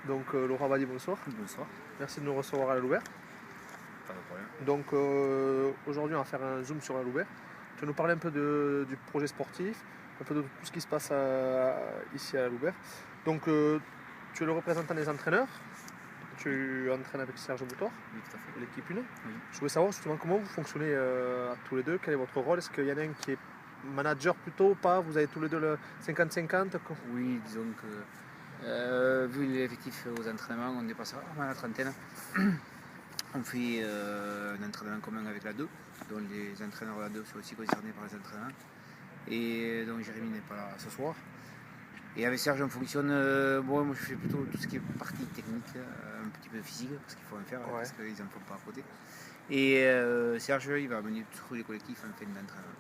Donc Laurent Valli, bonsoir. Bonsoir, Merci de nous recevoir à la Louber. pas de problème. Donc aujourd'hui on va faire un zoom sur la Louber. Tu vas nous parler un peu du projet sportif, un peu de tout ce qui se passe ici à la Louber. Donc tu es le représentant des entraîneurs. Tu entraînes avec Serge Boutor, Oui, tout à fait. l'équipe 1. Oui. Je voulais savoir justement comment vous fonctionnez tous les deux, quel est votre rôle. Est-ce qu'il y en a un qui est manager plutôt ou pas? Vous avez tous les deux le 50-50? Oui, disons que vu l'effectif aux entraînements, on dépasse rarement la trentaine. On fait un entraînement commun avec la 2, dont les entraîneurs de la 2 sont aussi concernés par les entraînements. Et donc Jérémy n'est pas là ce soir. Et avec Serge, on fonctionne. Moi, je fais plutôt tout ce qui est partie technique, un petit peu de physique, parce qu'il faut en faire, Ouais. parce qu'ils n'en font pas à côté. Et Serge, il va amener tous les collectifs en fin d'entraînement.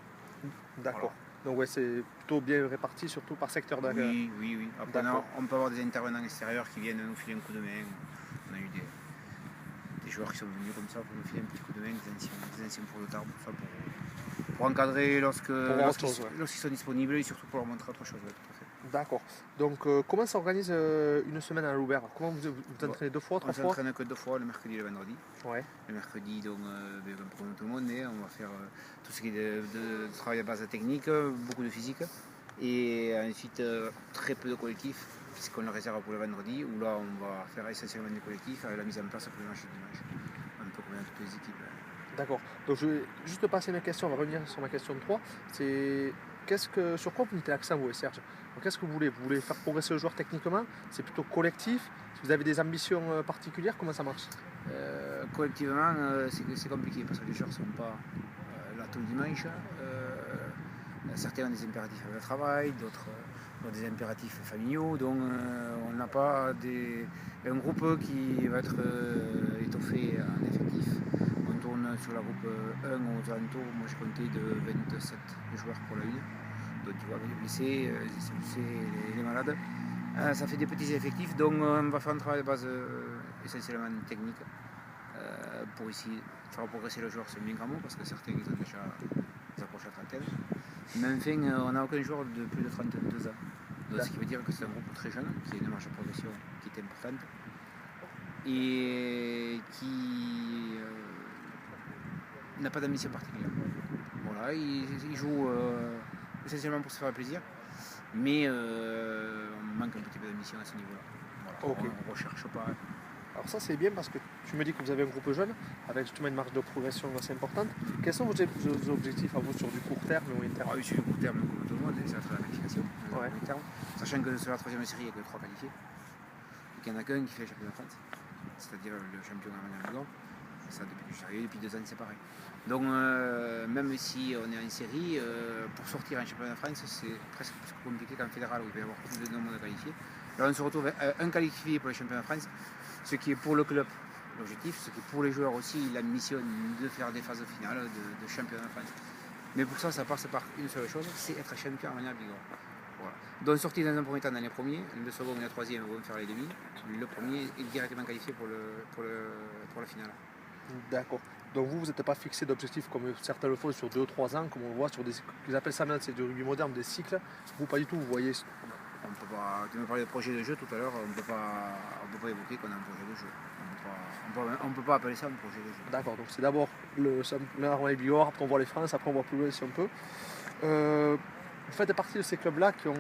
D'accord. Donc ouais, c'est plutôt bien réparti, surtout par secteur d'accueil. Oui, oui, oui. Après, D'accord. on peut avoir des intervenants extérieurs qui viennent nous filer un coup de main. On a eu des joueurs qui sont venus comme ça pour nous filer un petit coup de main, des anciens pour le tard, pour encadrer lorsqu'ils sont disponibles et surtout pour leur montrer autre chose. Ouais, tout à fait. D'accord. Donc comment s'organise une semaine à Louber? Comment vous entraînez 2 fois, 3 On fois? s'entraîne que 2 fois, le mercredi et le vendredi. Ouais. Le mercredi, donc, comme tout le monde, on va faire tout ce qui est de travail à base technique, beaucoup de physique. Et ensuite, très peu de collectifs, puisqu'on le réserve pour le vendredi, où là, on va faire essentiellement des collectifs avec la mise en place pour le match du dimanche. Un peu comme dans toutes les équipes. D'accord. Donc je vais juste passer ma question, on va revenir sur ma question 3. C'est sur quoi vous mettez l'accent vous et Serge? Donc, qu'est-ce que vous voulez? Vous voulez faire progresser le joueur techniquement? C'est plutôt collectif? Si vous avez des ambitions particulières, comment ça marche? Collectivement, c'est compliqué parce que les joueurs ne sont pas là tout le dimanche. Certains ont des impératifs avec le travail, d'autres ont des impératifs familiaux. Donc on n'a pas un groupe qui va être étoffé en effectif. On tourne sur la groupe 1 aux alentours. Moi je comptais de 27 joueurs pour la 1. Donc tu vois, les blessés, les malades. Ça fait des petits effectifs, donc on va faire un travail de base essentiellement technique pour ici faire progresser le joueur. C'est bien grand mot parce que certains ils ont déjà approché la trentaine. Mais enfin, on n'a aucun joueur de plus de 32 ans. Donc, ce qui veut dire que c'est un groupe très jeune, qui a une marge de progression qui est importante et qui n'a pas d'ambition particulière. Voilà, il joue essentiellement pour se faire plaisir, mais on manque un petit peu d'ambition à ce niveau-là. Voilà, Ok. on ne recherche pas. Alors ça c'est bien parce que tu me dis que vous avez un groupe jeune avec justement une marge de progression assez importante. Quels sont vos objectifs à vous sur du court terme et moyen terme? Ah oui, sur le court terme, comme tout le monde, c'est la qualification. Ouais. Terme, sachant que sur la troisième série, il n'y a que 3 qualifiés. Et qu'il n'y en a qu'un qui fait le championnat de France, c'est-à-dire le champion Armand Legon. Ça, depuis que je suis arrivé, depuis 2 ans, c'est pareil. Donc, même si on est en série, pour sortir en championnat de France, c'est presque plus compliqué qu'en fédéral où il va y avoir plus de nombre de qualifiés. Là, on se retrouve avec un qualifié pour le championnat de France, ce qui est pour le club l'objectif, ce qui est pour les joueurs aussi la mission de faire des phases finales de championnat de France. Mais pour ça, ça passe par une seule chose, c'est être champion Armand Legon. Voilà. Donc sorti dans un premier temps dans les premiers, le second et le troisième vont faire les demi. Le premier est directement qualifié pour la finale. D'accord. Donc vous n'êtes pas fixé d'objectifs comme certains le font sur 2-3 ans, comme on le voit sur ils appellent ça maintenant, c'est du rugby moderne, des cycles. Vous pas du tout, vous voyez. On peut pas. Tu me parlais de projet de jeu tout à l'heure, on peut pas évoquer qu'on a un projet de jeu. On peut pas appeler ça un projet de jeu. D'accord, donc c'est d'abord le Armand et Bigorre, après on voit les France, après on voit plus loin si on peut. Vous faites partie de ces clubs-là qui ont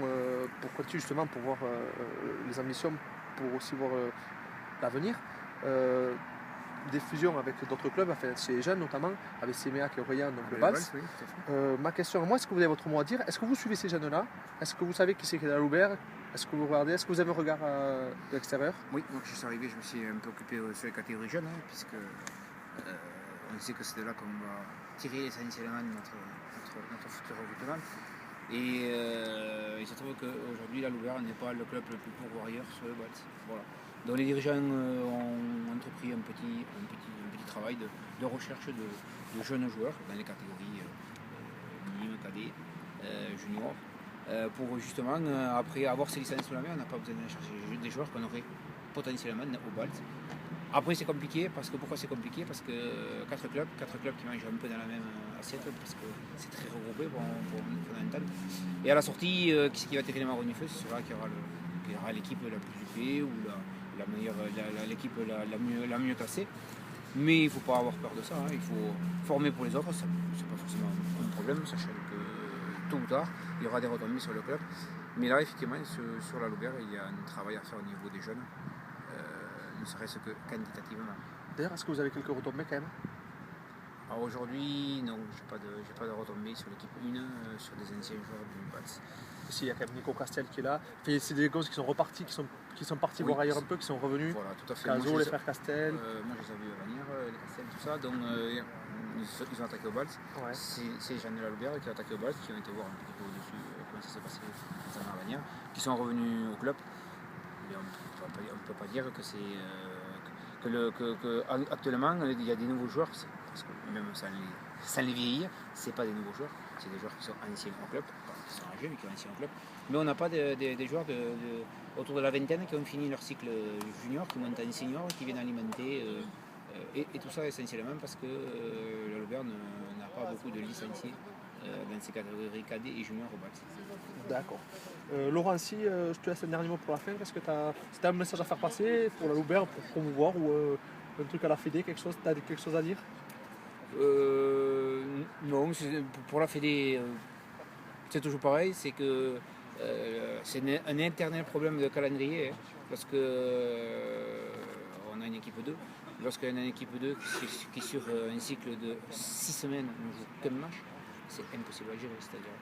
pour continuer justement pour voir les ambitions, pour aussi voir l'avenir. Des fusions avec d'autres clubs, enfin, chez les jeunes notamment, avec Séméac et Aurélien, donc le Bals. Oui, tout à fait. Ma question à moi, est-ce que vous avez votre mot à dire? Est-ce que vous suivez ces jeunes-là? Est-ce que vous savez qui c'est qui est à Louber? Est-ce que vous regardez? Est-ce que vous avez un regard de l'extérieur? Oui, moi quand je suis arrivé, je me suis un peu occupé sur les catégories jeunes, puisque on sait que c'est de là qu'on va tirer essentiellement notre futur recrutement. Et il se trouve qu'aujourd'hui, la Louber n'est pas le club le plus pourvoyeur sur le Bals. Voilà. Donc les dirigeants ont entrepris un petit travail de recherche de jeunes joueurs dans les catégories minimes, cadets, juniors, pour justement, après avoir ces licences sous la main, on n'a pas besoin de chercher des joueurs qu'on aurait potentiellement au BALT. Après c'est compliqué, pourquoi c'est compliqué? Parce que 4 clubs qui mangent un peu dans la même assiette, parce que c'est très regroupé pour une entente. Et à la sortie, qui va atterrir les marrons du feu, c'est celui-là qui aura l'équipe la plus huppée ou l'équipe la mieux classée. Mais il ne faut pas avoir peur de ça, hein. Il faut former pour les autres, ce n'est pas forcément un problème, sachant que tôt ou tard, il y aura des retombées sur le club. Mais là, effectivement, sur la Loubière, il y a un travail à faire au niveau des jeunes, ne serait-ce que quantitativement. D'ailleurs, est-ce que vous avez quelques retombées quand même? Alors aujourd'hui, non, j'ai pas de retombées sur l'équipe 1, sur des anciens joueurs du BATS. Ici, il y a quand même Nico Castel qui est là. Enfin, c'est des gosses qui sont repartis, qui sont partis Oui, voir ailleurs un peu, qui sont revenus. Voilà, tout à fait. Caso, les frères Castel. Moi, je les ai vus venir, les Castel, tout ça. Donc, ils ont attaqué au BALS. Ouais. C'est les gens de la Loubière qui ont attaqué au BALS, qui ont été voir un petit peu au-dessus comment ça s'est passé dans la manière, qui sont revenus au club. Mais on ne peut pas dire que c'est. Actuellement, il y a des nouveaux joueurs, parce que même sans les vieillir, c'est pas des nouveaux joueurs, c'est des joueurs qui sont anciens au club, qui sont âgés mais qui sont anciens au club. Mais on n'a pas des joueurs autour de la vingtaine qui ont fini leur cycle junior, qui montent en senior, qui viennent alimenter, et tout ça essentiellement parce que la Loubière n'a pas beaucoup de licenciés dans ces catégories cadets et juniors au BALS. D'accord. Laurent, si je te laisse un dernier mot pour la fin, est-ce que tu as un message à faire passer pour la Loubière, pour promouvoir, ou un truc à la Fédé, tu as quelque chose à dire? Non, pour la Fédé, c'est toujours pareil, c'est que c'est un éternel problème de calendrier, hein, parce que on a une équipe 2. Lorsqu'on a une équipe 2 qui sur un cycle de 6 semaines ne joue qu'un match, c'est impossible à gérer. C'est-à-dire,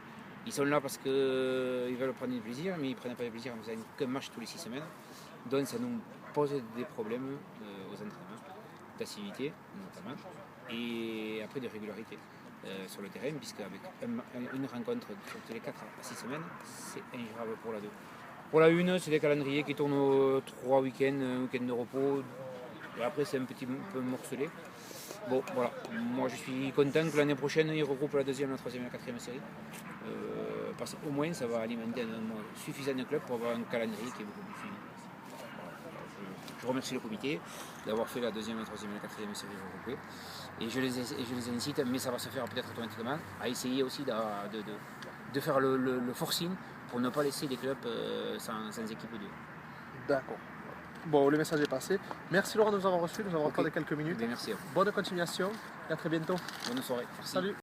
ils sont là parce qu'ils veulent prendre du plaisir, mais ils ne prennent pas du plaisir en faisant qu'un match tous les 6 semaines. Donc ça nous pose des problèmes aux entraînements, d'assiduité notamment, et après de régularité sur le terrain, puisqu'avec une rencontre toutes les 4 à 6 semaines, c'est ingérable pour la 2. Pour la 1, c'est des calendriers qui tournent aux 3 week-ends, un week-end de repos, et après c'est un petit peu morcelé. Bon, voilà, moi je suis content que l'année prochaine ils regroupent la 2e, la 3e et la 4e série. Parce qu'au moins ça va alimenter un nombre suffisant de clubs pour avoir un calendrier qui est beaucoup plus suivi. Je remercie le comité d'avoir fait la 2e, la 3e et la 4e série regroupées. Et je les incite, mais ça va se faire peut-être automatiquement, à essayer aussi de faire le forcing pour ne pas laisser des clubs sans équipe 2. D'accord. Bon, le message est passé. Merci Laurent de nous avoir reçus, de nous avoir accordé quelques minutes. Bien, merci à vous. Bonne continuation et à très bientôt. Bonne soirée. Merci. Salut.